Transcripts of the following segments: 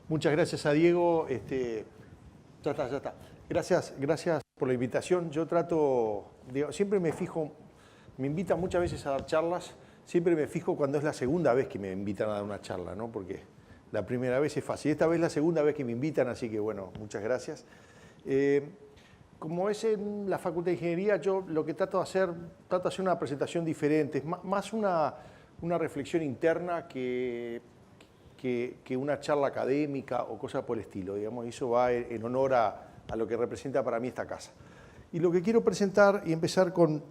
Muchas gracias a Diego. Ya está. Gracias por la invitación. Yo trato, siempre me fijo, me invitan muchas veces a dar charlas, siempre me fijo cuando es la segunda vez que me invitan a dar una charla, ¿no? Porque la primera vez es fácil. Esta vez es la segunda vez que me invitan, así que bueno, muchas gracias. Como es en la Facultad de Ingeniería, yo lo que trato de hacer una presentación diferente, es más una reflexión interna que una charla académica o cosas por el estilo, digamos, y eso va en honor a lo que representa para mí esta casa. Y lo que quiero presentar y empezar con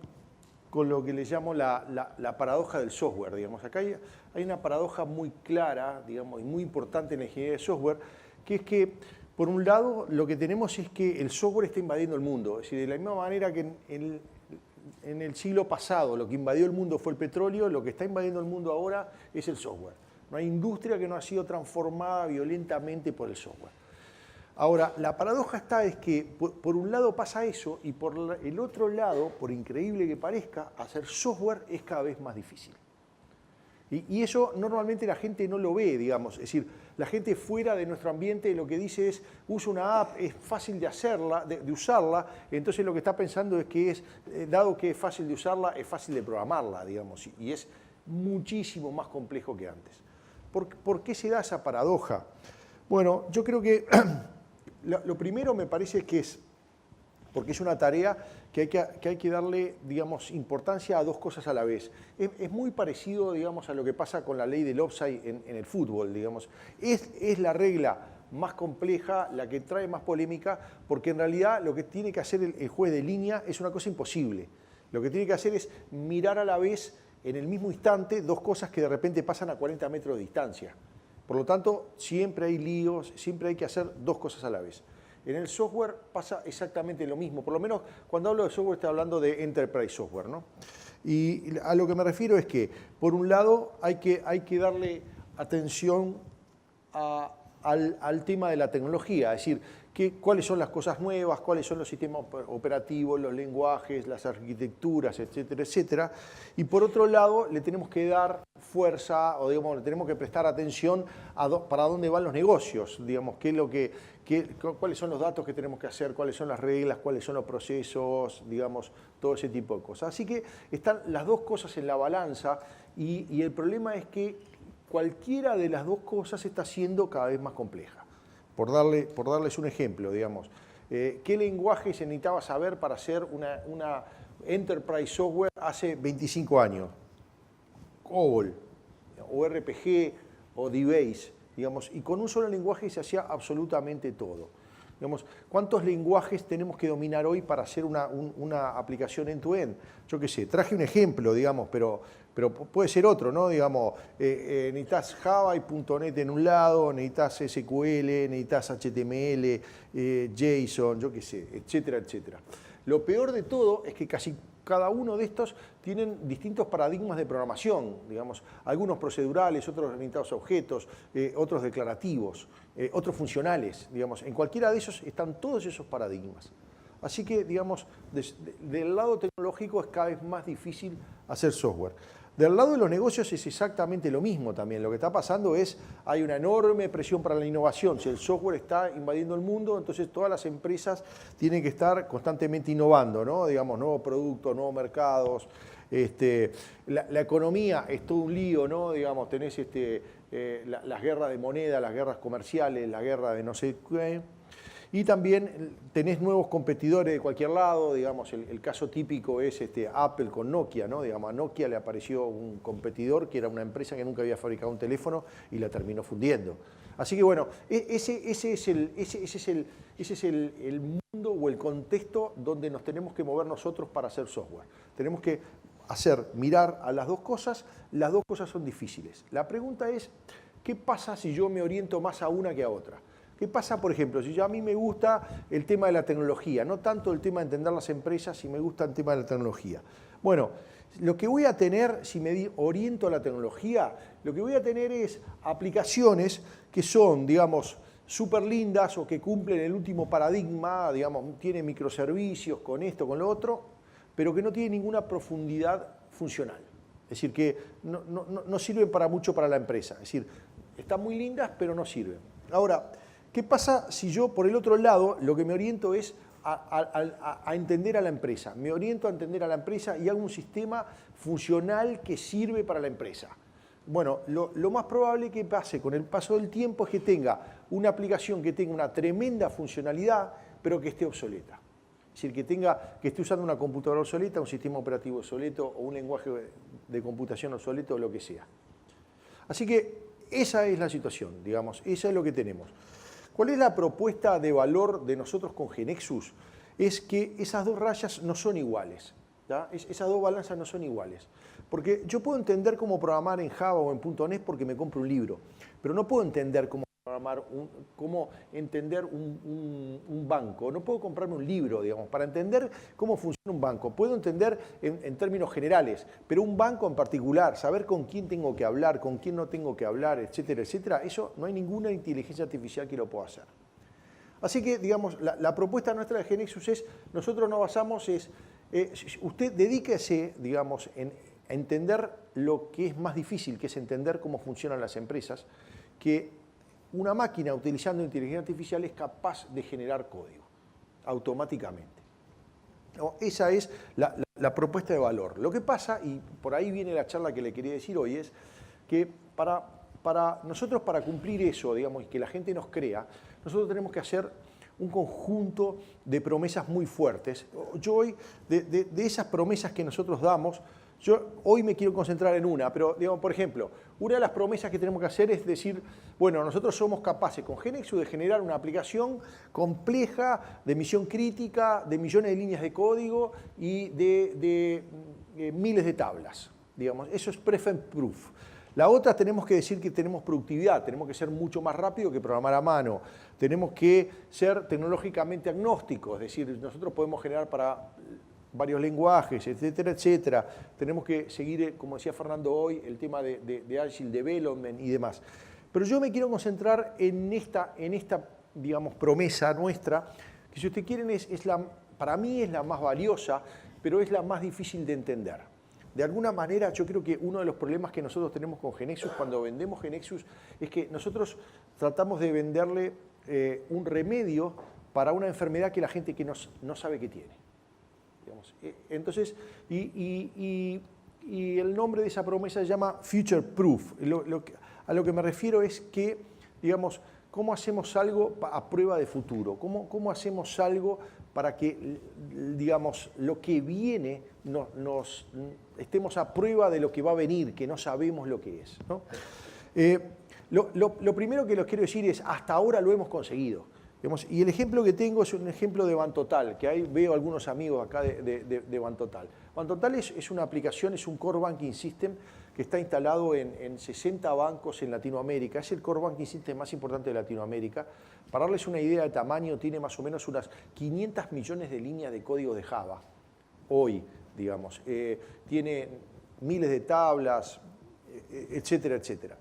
lo que le llamo la paradoja del software, digamos. Acá hay una paradoja muy clara, digamos, y muy importante en la ingeniería de software, que es que, por un lado, lo que tenemos es que el software está invadiendo el mundo. Es decir, de la misma manera que en el siglo pasado lo que invadió el mundo fue el petróleo, lo que está invadiendo el mundo ahora es el software. No hay industria que no ha sido transformada violentamente por el software. Ahora, la paradoja es que por un lado pasa eso y por el otro lado, por increíble que parezca, hacer software es cada vez más difícil. Y eso normalmente la gente no lo ve, digamos. Es decir, la gente fuera de nuestro ambiente lo que dice es, usa una app, es fácil de usarla, entonces lo que está pensando es que dado que es fácil de usarla, es fácil de programarla, digamos, y es muchísimo más complejo que antes. ¿Por qué se da esa paradoja? Bueno, yo creo que lo primero me parece que es porque es una tarea que hay que darle, digamos, importancia a dos cosas a la vez. Es muy parecido, digamos, a lo que pasa con la ley del offside en el fútbol, digamos. Es la regla más compleja, la que trae más polémica, porque en realidad lo que tiene que hacer el juez de línea es una cosa imposible. Lo que tiene que hacer es mirar a la vez, en el mismo instante, dos cosas que de repente pasan a 40 metros de distancia. Por lo tanto, siempre hay líos, siempre hay que hacer dos cosas a la vez. En el software pasa exactamente lo mismo. Por lo menos cuando hablo de software estoy hablando de enterprise software, ¿no? Y a lo que me refiero es que, por un lado, hay que darle atención al tema de la tecnología, es decir, cuáles son las cosas nuevas, cuáles son los sistemas operativos, los lenguajes, las arquitecturas, etcétera, etcétera. Y por otro lado, le tenemos que dar fuerza, o digamos, le tenemos que prestar atención para dónde van los negocios, digamos, cuáles son los datos que tenemos que hacer, cuáles son las reglas, cuáles son los procesos, digamos, todo ese tipo de cosas. Así que están las dos cosas en la balanza y el problema es que cualquiera de las dos cosas está siendo cada vez más compleja. Por darles un ejemplo, digamos, ¿qué lenguaje se necesitaba saber para hacer una enterprise software hace 25 años? COBOL, o RPG, o DBase, digamos, y con un solo lenguaje se hacía absolutamente todo. Digamos, ¿cuántos lenguajes tenemos que dominar hoy para hacer una aplicación end-to-end? Yo qué sé, traje un ejemplo, digamos, pero puede ser otro, ¿no? Digamos, necesitas Java y .NET en un lado, necesitas SQL, necesitas HTML, JSON, yo qué sé, etcétera, etcétera. Lo peor de todo es que casi cada uno de estos tienen distintos paradigmas de programación, digamos, algunos procedurales, otros orientados a objetos, otros declarativos, otros funcionales, digamos. En cualquiera de esos están todos esos paradigmas. Así que, digamos, del lado tecnológico es cada vez más difícil hacer software. Del lado de los negocios es exactamente lo mismo también. Lo que está pasando es, hay una enorme presión para la innovación. Si el software está invadiendo el mundo, entonces todas las empresas tienen que estar constantemente innovando, ¿no? Digamos, nuevos productos, nuevos mercados. La economía es todo un lío, ¿no? Digamos, tenés las guerras de moneda, las guerras comerciales, la guerra de no sé qué. Y también tenés nuevos competidores de cualquier lado, digamos, el caso típico es Apple con Nokia, ¿no? Digamos, a Nokia le apareció un competidor que era una empresa que nunca había fabricado un teléfono y la terminó fundiendo. Así que bueno, ese es el mundo o el contexto donde nos tenemos que mover nosotros para hacer software. Tenemos que mirar a las dos cosas son difíciles. La pregunta es, ¿qué pasa si yo me oriento más a una que a otra? ¿Qué pasa, por ejemplo, si a mí me gusta el tema de la tecnología, no tanto el tema de entender las empresas, si me gusta el tema de la tecnología? Bueno, lo que voy a tener, si me oriento a la tecnología, lo que voy a tener es aplicaciones que son, digamos, súper lindas o que cumplen el último paradigma, digamos, tienen microservicios con esto, con lo otro, pero que no tienen ninguna profundidad funcional. Es decir, que no sirven para mucho para la empresa. Es decir, están muy lindas, pero no sirven. Ahora, ¿qué pasa si yo, por el otro lado, lo que me oriento es a entender a la empresa? Me oriento a entender a la empresa y hago un sistema funcional que sirve para la empresa. Bueno, lo más probable que pase con el paso del tiempo es que tenga una aplicación que tenga una tremenda funcionalidad, pero que esté obsoleta. Es decir, que esté usando una computadora obsoleta, un sistema operativo obsoleto o un lenguaje de computación obsoleto o lo que sea. Así que esa es la situación, digamos, eso es lo que tenemos. ¿Cuál es la propuesta de valor de nosotros con GeneXus? Es que esas dos rayas no son iguales, ¿ya? Esas dos balanzas no son iguales. Porque yo puedo entender cómo programar en Java o en .NET porque me compro un libro, pero no puedo entender cómo entender un banco. No puedo comprarme un libro, digamos, para entender cómo funciona un banco. Puedo entender en términos generales, pero un banco en particular, saber con quién tengo que hablar, con quién no tengo que hablar, etcétera, etcétera, eso no hay ninguna inteligencia artificial que lo pueda hacer. Así que, digamos, la propuesta nuestra de GeneXus es, nosotros nos basamos, usted dedíquese, digamos, a entender lo que es más difícil, que es entender cómo funcionan las empresas, que una máquina utilizando inteligencia artificial es capaz de generar código automáticamente. ¿No? Esa es la propuesta de valor. Lo que pasa, y por ahí viene la charla que le quería decir hoy, es que para nosotros, para cumplir eso, digamos, y que la gente nos crea, nosotros tenemos que hacer un conjunto de promesas muy fuertes. Yo hoy, de esas promesas que nosotros damos, yo hoy me quiero concentrar en una, pero digamos, por ejemplo, una de las promesas que tenemos que hacer es decir, bueno, nosotros somos capaces con GeneXus de generar una aplicación compleja, de misión crítica, de millones de líneas de código y de miles de tablas. Digamos, eso es prefab proof. La otra, tenemos que decir que tenemos productividad, tenemos que ser mucho más rápido que programar a mano, tenemos que ser tecnológicamente agnósticos, es decir, nosotros podemos generar para varios lenguajes, etcétera, etcétera. Tenemos que seguir, como decía Fernando hoy, el tema de Agile Development y demás. Pero yo me quiero concentrar en esta digamos, promesa nuestra, que si ustedes quieren, para mí es la más valiosa, pero es la más difícil de entender. De alguna manera, yo creo que uno de los problemas que nosotros tenemos con GeneXus, cuando vendemos GeneXus, es que nosotros tratamos de venderle un remedio para una enfermedad que la gente que no sabe que tiene. Digamos. Entonces, y el nombre de esa promesa se llama Future Proof. A lo que me refiero es que, digamos, ¿cómo hacemos algo a prueba de futuro? ¿Cómo hacemos algo para que, digamos, lo que viene estemos a prueba de lo que va a venir, que no sabemos lo que es, ¿no? Lo primero que les quiero decir es, hasta ahora lo hemos conseguido. Digamos, y el ejemplo que tengo es un ejemplo de Bantotal, que ahí veo algunos amigos acá de Bantotal. Bantotal es una aplicación, es un Core Banking System que está instalado en 60 bancos en Latinoamérica. Es el Core Banking System más importante de Latinoamérica. Para darles una idea de tamaño, tiene más o menos unas 500 millones de líneas de código de Java, hoy, digamos. Tiene miles de tablas, etcétera, etcétera.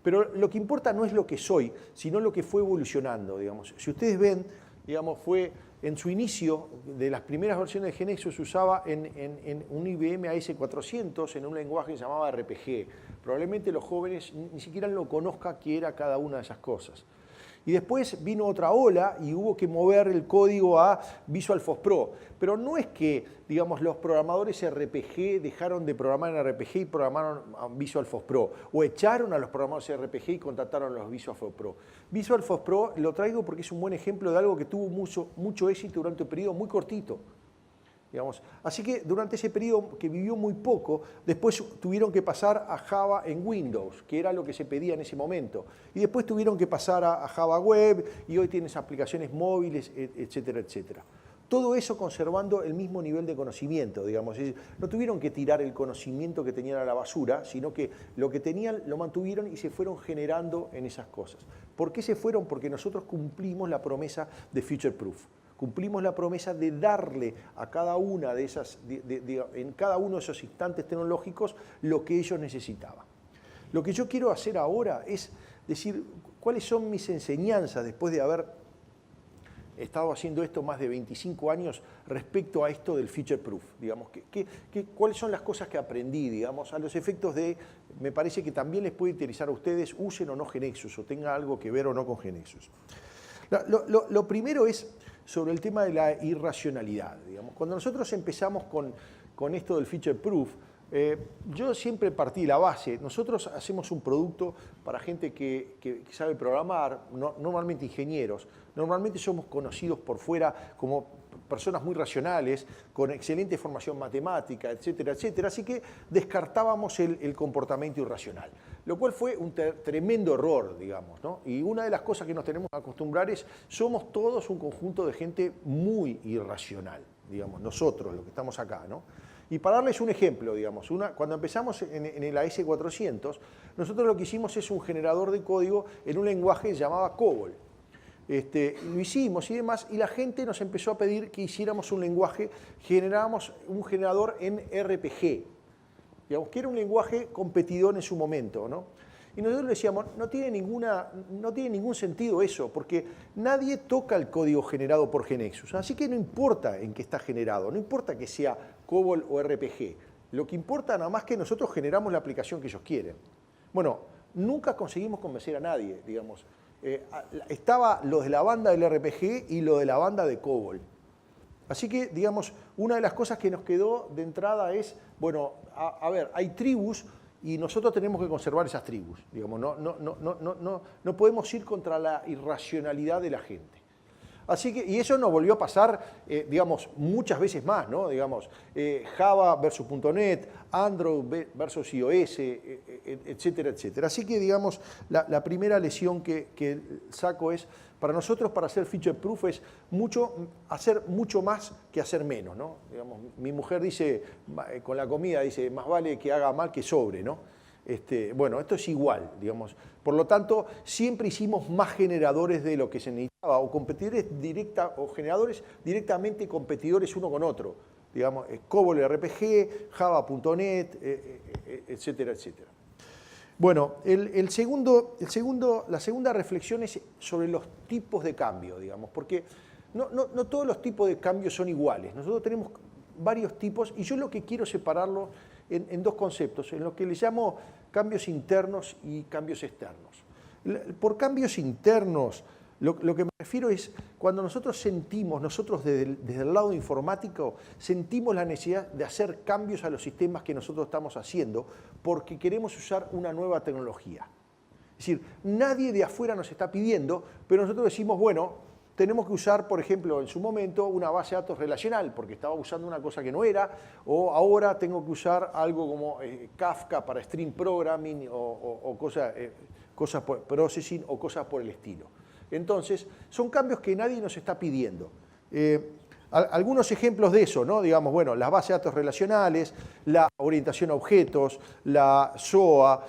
Pero lo que importa no es lo que soy, sino lo que fue evolucionando, digamos. Si ustedes ven, digamos, fue en su inicio, de las primeras versiones de GeneXus, se usaba en un IBM AS400, en un lenguaje que se llamaba RPG. Probablemente los jóvenes ni siquiera lo conozcan qué era cada una de esas cosas. Y después vino otra ola y hubo que mover el código a Visual Force Pro. Pero no es que, digamos, los programadores RPG dejaron de programar en RPG y programaron a Visual Force Pro. O echaron a los programadores RPG y contrataron a los Visual Force Pro. Visual Force Pro lo traigo porque es un buen ejemplo de algo que tuvo mucho éxito durante un periodo muy cortito. Digamos. Así que durante ese periodo que vivió muy poco, después tuvieron que pasar a Java en Windows, que era lo que se pedía en ese momento. Y después tuvieron que pasar a Java Web, y hoy tienes aplicaciones móviles, etcétera, etcétera. Todo eso conservando el mismo nivel de conocimiento, digamos. No tuvieron que tirar el conocimiento que tenían a la basura, sino que lo que tenían lo mantuvieron y se fueron generando en esas cosas. ¿Por qué se fueron? Porque nosotros cumplimos la promesa de Future Proof. Cumplimos la promesa de darle a cada una de esas, en cada uno de esos instantes tecnológicos lo que ellos necesitaban. Lo que yo quiero hacer ahora es decir cuáles son mis enseñanzas después de haber estado haciendo esto más de 25 años respecto a esto del Future Proof. Digamos, ¿cuáles son las cosas que aprendí, digamos, a los efectos de me parece que también les puede interesar a ustedes, usen o no GeneXus, o tenga algo que ver o no con GeneXus. Lo primero es sobre el tema de la irracionalidad. Digamos. Cuando nosotros empezamos con esto del feature proof, yo siempre partí de la base. Nosotros hacemos un producto para gente que sabe programar, normalmente ingenieros. Normalmente somos conocidos por fuera como personas muy racionales, con excelente formación matemática, etcétera, etcétera. Así que descartábamos el comportamiento irracional, lo cual fue un tremendo error, digamos, ¿no? Y una de las cosas que nos tenemos que acostumbrar es, somos todos un conjunto de gente muy irracional, digamos, nosotros, los que estamos acá, ¿no? Y para darles un ejemplo, digamos, cuando empezamos en el AS400, nosotros lo que hicimos es un generador de código en un lenguaje que se llamaba COBOL. Lo hicimos y demás, y la gente nos empezó a pedir que hiciéramos un lenguaje, generáramos un generador en RPG, digamos, que era un lenguaje competidor en su momento, ¿no? Y nosotros le decíamos, no tiene ningún sentido eso, porque nadie toca el código generado por GeneXus, así que no importa en qué está generado, no importa que sea COBOL o RPG, lo que importa nada más que nosotros generamos la aplicación que ellos quieren. Bueno, nunca conseguimos convencer a nadie, digamos. Estaba lo de la banda del RPG y lo de la banda de COBOL. Así que, digamos, una de las cosas que nos quedó de entrada es, bueno, a ver, hay tribus y nosotros tenemos que conservar esas tribus. Digamos, no podemos ir contra la irracionalidad de la gente. Así que, y eso nos volvió a pasar, digamos, muchas veces más, ¿no? Digamos, Java versus .NET, Android versus iOS, etcétera, etcétera. Así que, digamos, la primera lección que saco es, para nosotros, para hacer feature proof, es hacer mucho más que hacer menos, ¿no? Digamos, mi mujer dice, con la comida, dice, más vale que haga mal que sobre, ¿no? Bueno, esto es igual, digamos. Por lo tanto, siempre hicimos más generadores de lo que se necesitaba, o competidores o generadores directamente competidores uno con otro. Digamos, COBOL RPG, Java.NET, etcétera, etcétera. Bueno, la segunda reflexión es sobre los tipos de cambio, digamos, porque no todos los tipos de cambio son iguales. Nosotros tenemos varios tipos y yo lo que quiero separarlo en dos conceptos, en lo que le llamo cambios internos y cambios externos. Por cambios internos, lo que me refiero es cuando nosotros sentimos, desde el lado informático, sentimos la necesidad de hacer cambios a los sistemas que nosotros estamos haciendo porque queremos usar una nueva tecnología. Es decir, nadie de afuera nos está pidiendo, pero nosotros decimos, bueno, tenemos que usar, por ejemplo, en su momento, una base de datos relacional, porque estaba usando una cosa que no era, o ahora tengo que usar algo como Kafka para stream programming o cosas por processing o cosas por el estilo. Entonces, son cambios que nadie nos está pidiendo. Algunos ejemplos de eso, ¿no? Digamos, bueno, las bases de datos relacionales, la orientación a objetos, la SOA,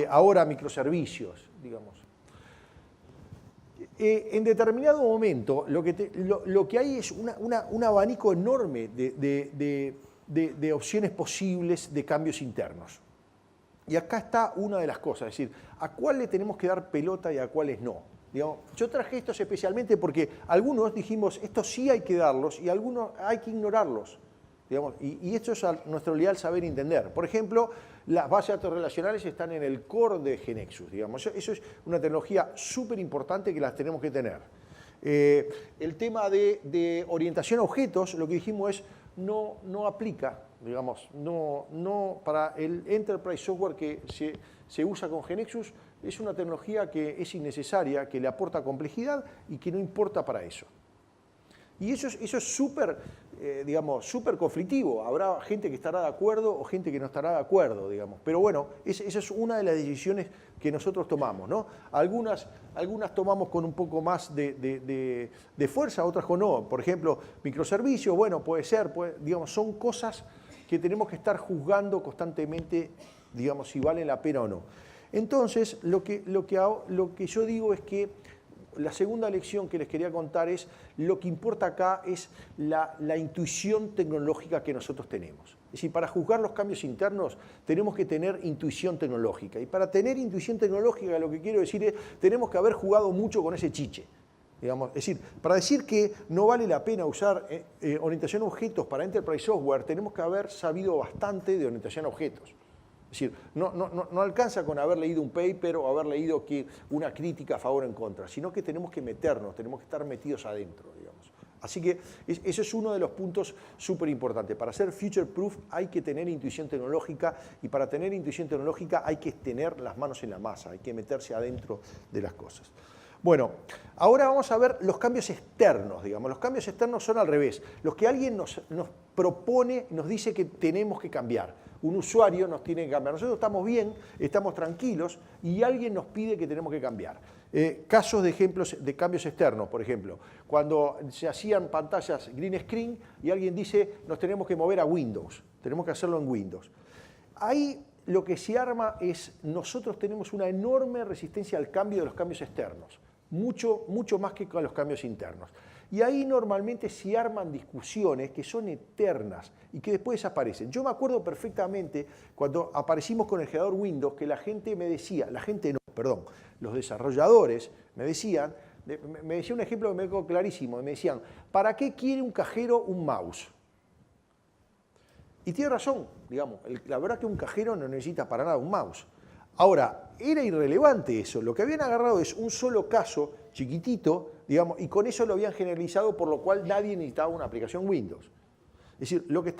ahora microservicios, digamos. En determinado momento lo que hay es un abanico enorme de opciones posibles de cambios internos. Y acá está una de las cosas, es decir, a cuál le tenemos que dar pelota y a cuáles no. Digamos, yo traje estos especialmente porque algunos dijimos, estos sí hay que darlos y algunos hay que ignorarlos. Digamos, y esto es nuestro leal saber entender. Por ejemplo, las bases de datos relacionales están en el core de GeneXus. Digamos. Eso es una tecnología súper importante que las tenemos que tener. El tema de orientación a objetos, lo que dijimos es, no aplica, digamos, no para el enterprise software que se usa con GeneXus, es una tecnología que es innecesaria, que le aporta complejidad y que no importa para eso. Y eso es súper, digamos, súper conflictivo. Habrá gente que estará de acuerdo o gente que no estará de acuerdo, digamos. Pero bueno, esa es una de las decisiones que nosotros tomamos, ¿no? Algunas tomamos con un poco más de fuerza, otras con no. Por ejemplo, microservicios, bueno, puede ser, digamos, son cosas que tenemos que estar juzgando constantemente, digamos, si vale la pena o no. Entonces, lo que yo digo es que la segunda lección que les quería contar es, lo que importa acá es la intuición tecnológica que nosotros tenemos. Es decir, para juzgar los cambios internos tenemos que tener intuición tecnológica. Y para tener intuición tecnológica lo que quiero decir es, tenemos que haber jugado mucho con ese chiche. Digamos, es decir, para decir que no vale la pena usar orientación a objetos para Enterprise Software, tenemos que haber sabido bastante de orientación a objetos. Es decir, no alcanza con haber leído un paper o haber leído una crítica a favor o en contra, sino que tenemos que meternos, tenemos que estar metidos adentro, digamos. Así que ese es uno de los puntos súper importantes. Para ser future proof hay que tener intuición tecnológica, y para tener intuición tecnológica hay que tener las manos en la masa, hay que meterse adentro de las cosas. Bueno, ahora vamos a ver los cambios externos, digamos. Los cambios externos son al revés, los que alguien nos propone, nos dice que tenemos que cambiar. Un usuario nos tiene que cambiar. Nosotros estamos bien, estamos tranquilos y alguien nos pide que tenemos que cambiar. Casos de ejemplos de cambios externos, por ejemplo, cuando se hacían pantallas green screen y alguien dice nos tenemos que mover a Windows, tenemos que hacerlo en Windows. Ahí lo que se arma es, nosotros tenemos una enorme resistencia al cambio de los cambios externos, mucho más que con los cambios internos. Y ahí normalmente se arman discusiones que son eternas y que después desaparecen. Yo me acuerdo perfectamente cuando aparecimos con el generador Windows que la gente me decía, los desarrolladores me decían un ejemplo que me quedó clarísimo, me decían, ¿para qué quiere un cajero un mouse? Y tiene razón, digamos, la verdad que un cajero no necesita para nada un mouse. Ahora, era irrelevante eso, lo que habían agarrado es un solo caso chiquitito, digamos, y con eso lo habían generalizado, por lo cual nadie necesitaba una aplicación Windows. Es decir, lo que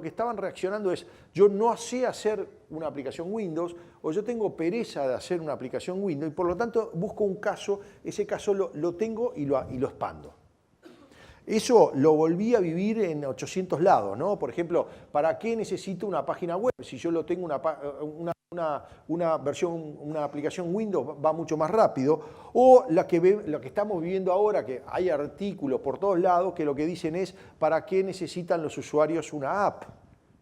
estaban reaccionando es, yo no sé hacer una aplicación Windows, o yo tengo pereza de hacer una aplicación Windows, y por lo tanto busco un caso, ese caso lo tengo y lo expando. Eso lo volví a vivir en 800 lados, ¿no? Por ejemplo, ¿para qué necesito una página web? Si yo lo tengo una aplicación Windows va mucho más rápido. O lo que estamos viviendo ahora, que hay artículos por todos lados que lo que dicen es ¿para qué necesitan los usuarios una app?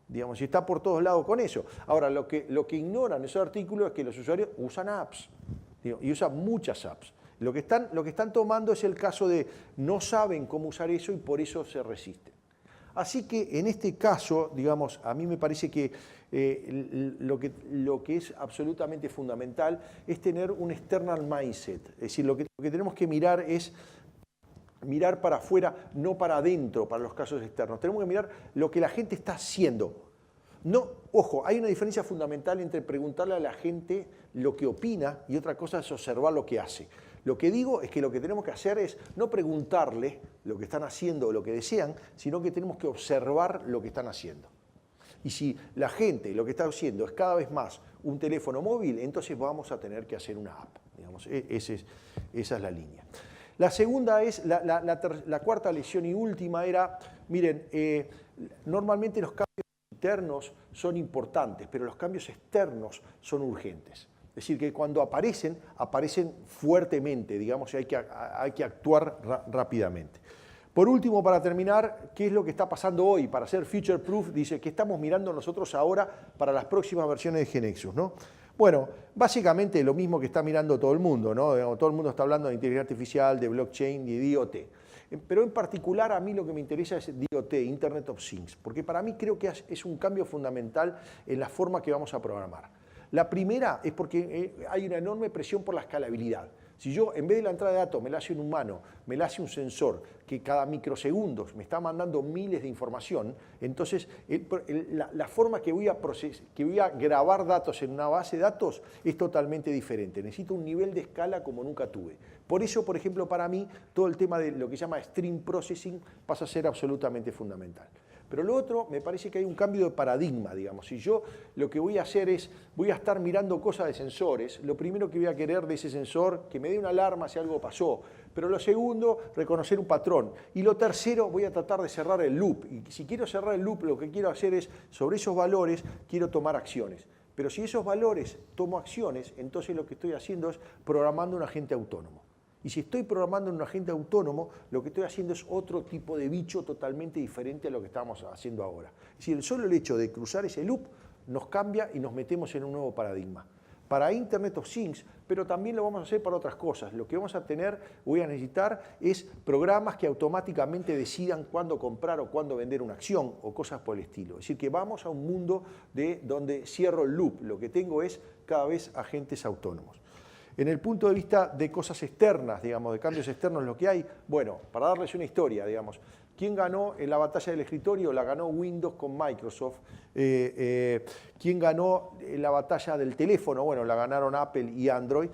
Digamos, y está por todos lados con eso. Ahora, lo que ignoran esos artículos es que los usuarios usan apps, y usan muchas apps. Lo que están tomando es el caso de no saben cómo usar eso y por eso se resisten. Así que en este caso, digamos, a mí me parece que lo que es absolutamente fundamental es tener un external mindset. Es decir, lo que tenemos que mirar es mirar para afuera, no para adentro, para los casos externos. Tenemos que mirar lo que la gente está haciendo. No, ojo, hay una diferencia fundamental entre preguntarle a la gente lo que opina y otra cosa es observar lo que hace. Lo que digo es que lo que tenemos que hacer es no preguntarle lo que están haciendo o lo que desean, sino que tenemos que observar lo que están haciendo. Y si la gente lo que está haciendo es cada vez más un teléfono móvil, entonces vamos a tener que hacer una app. Digamos, esa es la línea. La segunda es, la cuarta lección y última era, miren, normalmente los cambios internos son importantes, pero los cambios externos son urgentes. Es decir, que cuando aparecen fuertemente, digamos, y hay que actuar rápidamente. Por último, para terminar, ¿qué es lo que está pasando hoy? Para ser future proof, dice, ¿qué estamos mirando nosotros ahora para las próximas versiones de GeneXus, ¿no? Bueno, básicamente lo mismo que está mirando todo el mundo, ¿no? Todo el mundo está hablando de inteligencia artificial, de blockchain y de IoT. Pero en particular a mí lo que me interesa es IoT, Internet of Things, porque para mí creo que es un cambio fundamental en la forma que vamos a programar. La primera es porque hay una enorme presión por la escalabilidad. Si yo, en vez de la entrada de datos, me la hace un humano, me la hace un sensor, que cada microsegundos me está mandando miles de información, entonces la forma que voy a grabar datos en una base de datos es totalmente diferente. Necesito un nivel de escala como nunca tuve. Por eso, por ejemplo, para mí, todo el tema de lo que se llama stream processing pasa a ser absolutamente fundamental. Pero lo otro, me parece que hay un cambio de paradigma, digamos. Si yo lo que voy a hacer es, voy a estar mirando cosas de sensores, lo primero que voy a querer de ese sensor, que me dé una alarma si algo pasó. Pero lo segundo, reconocer un patrón. Y lo tercero, voy a tratar de cerrar el loop. Y si quiero cerrar el loop, lo que quiero hacer es, sobre esos valores, quiero tomar acciones. Pero si esos valores tomo acciones, entonces lo que estoy haciendo es programando un agente autónomo. Y si estoy programando en un agente autónomo, lo que estoy haciendo es otro tipo de bicho totalmente diferente a lo que estamos haciendo ahora. Es decir, el solo hecho de cruzar ese loop nos cambia y nos metemos en un nuevo paradigma. Para Internet of Things, pero también lo vamos a hacer para otras cosas. Lo que vamos a tener, voy a necesitar, es programas que automáticamente decidan cuándo comprar o cuándo vender una acción o cosas por el estilo. Es decir, que vamos a un mundo donde cierro el loop. Lo que tengo es cada vez agentes autónomos. En el punto de vista de cosas externas, digamos, de cambios externos, lo que hay, bueno, para darles una historia, digamos, ¿Quién ganó en la batalla del escritorio? La ganó Windows con Microsoft. ¿Quién ganó en la batalla del teléfono? Bueno, la ganaron Apple y Android.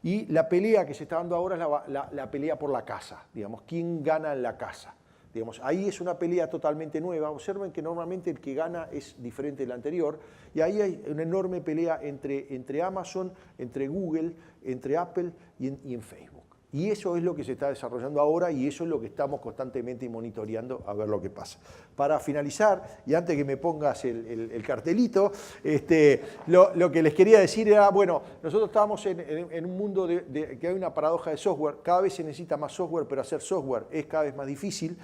Y la pelea que se está dando ahora es la pelea por la casa, digamos. ¿Quién gana en la casa? Digamos, ahí es una pelea totalmente nueva. Observen que normalmente el que gana es diferente del anterior. Y ahí hay una enorme pelea entre Amazon, entre Google, entre Apple y en Facebook. Y eso es lo que se está desarrollando ahora y eso es lo que estamos constantemente monitoreando a ver lo que pasa. Para finalizar, y antes que me pongas el cartelito, lo que les quería decir era, bueno, nosotros estamos en un mundo que hay una paradoja de software. Cada vez se necesita más software, pero hacer software es cada vez más difícil.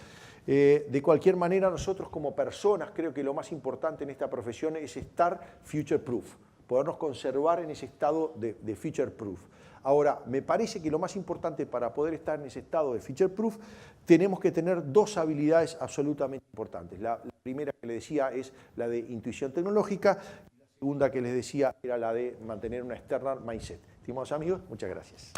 De cualquier manera, nosotros como personas, creo que lo más importante en esta profesión es estar future proof, podernos conservar en ese estado de future proof. Ahora, me parece que lo más importante para poder estar en ese estado de future proof, tenemos que tener dos habilidades absolutamente importantes. La primera que les decía es la de intuición tecnológica, y la segunda que les decía era la de mantener una external mindset. Estimados amigos, muchas gracias.